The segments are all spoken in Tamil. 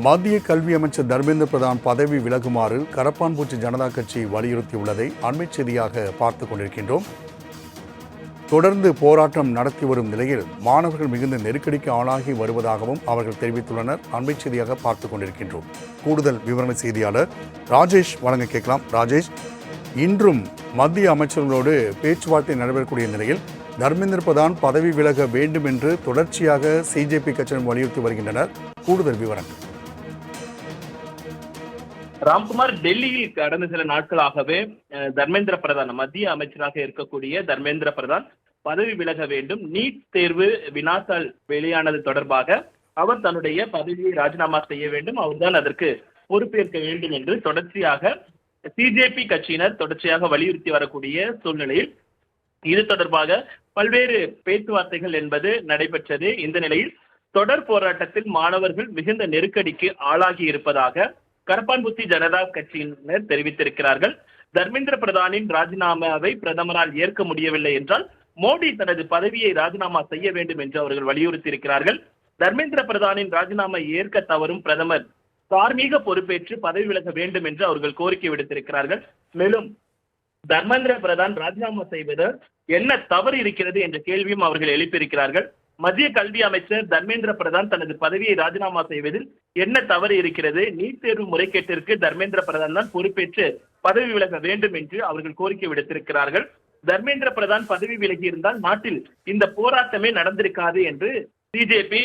மத்திய கல்வி அமைச்சர் தர்மேந்திர பிரதான் பதவி விலகுமாறு கரப்பான்பூச்சி ஜனதா கட்சி வலியுறுத்தியுள்ளதை அண்மை செய்தியாக பார்த்துக் கொண்டிருக்கின்றோம். தொடர்ந்து போராட்டம் நடத்தி வரும் நிலையில் மாணவர்கள் மிகுந்த நெருக்கடிக்கு ஆளாகி வருவதாகவும் அவர்கள் தெரிவித்துள்ளனர். அண்மை செய்தியாக பார்த்துக் கொண்டிருக்கின்றோம். கூடுதல் விவரண செய்தியாளர் ராஜேஷ் வழங்க கேட்கலாம். ராஜேஷ், இன்றும் மத்திய அமைச்சர்களோடு பேச்சுவார்த்தை நடைபெறக்கூடிய நிலையில் தர்மேந்திர பிரதான் பதவி விலக வேண்டும் என்று தொடர்ச்சியாக சிஜேபி கட்சியினர் வலியுறுத்தி வருகின்றனர். கூடுதல் விவரங்கள். ராம்குமார், டெல்லியில் கடந்த சில நாட்களாகவே தர்மேந்திர பிரதான், மத்திய அமைச்சராக இருக்கக்கூடிய தர்மேந்திர பிரதான் பதவி விலக வேண்டும், நீட் தேர்வு வினாத்தாள் வெளியானது தொடர்பாக அவர் தன்னுடைய பதவியை ராஜினாமா செய்ய வேண்டும், அவர்தான் அதற்கு பொறுப்பேற்க வேண்டும் என்று தொடர்ச்சியாக சிஜேபி கட்சியினர் தொடர்ச்சியாக வலியுறுத்தி வரக்கூடிய சூழ்நிலையில் இது தொடர்பாக பல்வேறு பேச்சுவார்த்தைகள் என்பது நடைபெற்றது. இந்த நிலையில் தொடர் போராட்டத்தில் மாணவர்கள் மிகுந்த நெருக்கடிக்கு ஆளாகி இருப்பதாக கரப்பான்பூச்சி ஜனதா கட்சியினர் தெரிவித்திருக்கிறார்கள். தர்மேந்திர பிரதானின் ராஜினாமாவை பிரதமரால் ஏற்க முடியவில்லை என்றால் மோடி தனது பதவியை ராஜினாமா செய்ய வேண்டும் என்று அவர்கள் வலியுறுத்தி இருக்கிறார்கள். தர்மேந்திர பிரதானின் ராஜினாமா ஏற்க தவறும் பிரதமர் தார்மீக பொறுப்பேற்று பதவி விலக வேண்டும் என்று அவர்கள் கோரிக்கை விடுத்திருக்கிறார்கள். மேலும் தர்மேந்திர பிரதான் ராஜினாமா செய்வதில் என்ன தவறு இருக்கிறது என்ற கேள்வியும் அவர்கள் எழுப்பியிருக்கிறார்கள். மத்திய கல்வி அமைச்சர் தர்மேந்திர பிரதான் தனது பதவியை ராஜினாமா செய்வதில் என்ன தவறு இருக்கிறது, நீட் தேர்வு முறைகேட்டிற்கு தர்மேந்திர பிரதான் தான் பொறுப்பேற்று பதவி விலக வேண்டும் என்று அவர்கள் கோரிக்கை விடுத்திருக்கிறார்கள். தர்மேந்திர பிரதான் பதவி விலகி இருந்தால் நாட்டில் இந்த போராட்டமே நடந்திருக்காது என்று பிஜேபி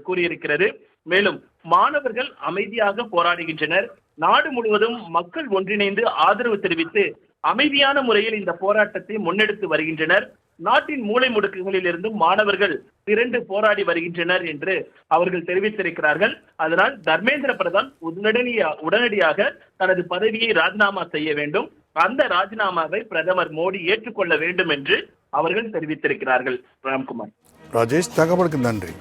கூறியிருக்கிறது. மேலும் மாணவர்கள் அமைதியாக போராடுகின்றனர். நாடு முழுவதும் மக்கள் ஒன்றிணைந்து ஆதரவு தெரிவித்து அமைதியான முறையில் இந்த போராட்டத்தை முன்னெடுத்து வருகின்றனர். நாட்டின் மூலை முடுக்குகளில் இருந்தும் மாணவர்கள் திரண்டு போராடி வருகின்றனர் என்று அவர்கள் தெரிவித்திருக்கிறார்கள். அதனால் தர்மேந்திர பிரதான் உடனடியாக தனது பதவியை ராஜினாமா செய்ய வேண்டும், அந்த ராஜினாமாவை பிரதமர் மோடி ஏற்றுக்கொள்ள வேண்டும் என்று அவர்கள் தெரிவித்திருக்கிறார்கள். ராம்குமார். ராஜேஷ், தகவலுக்கு நன்றி.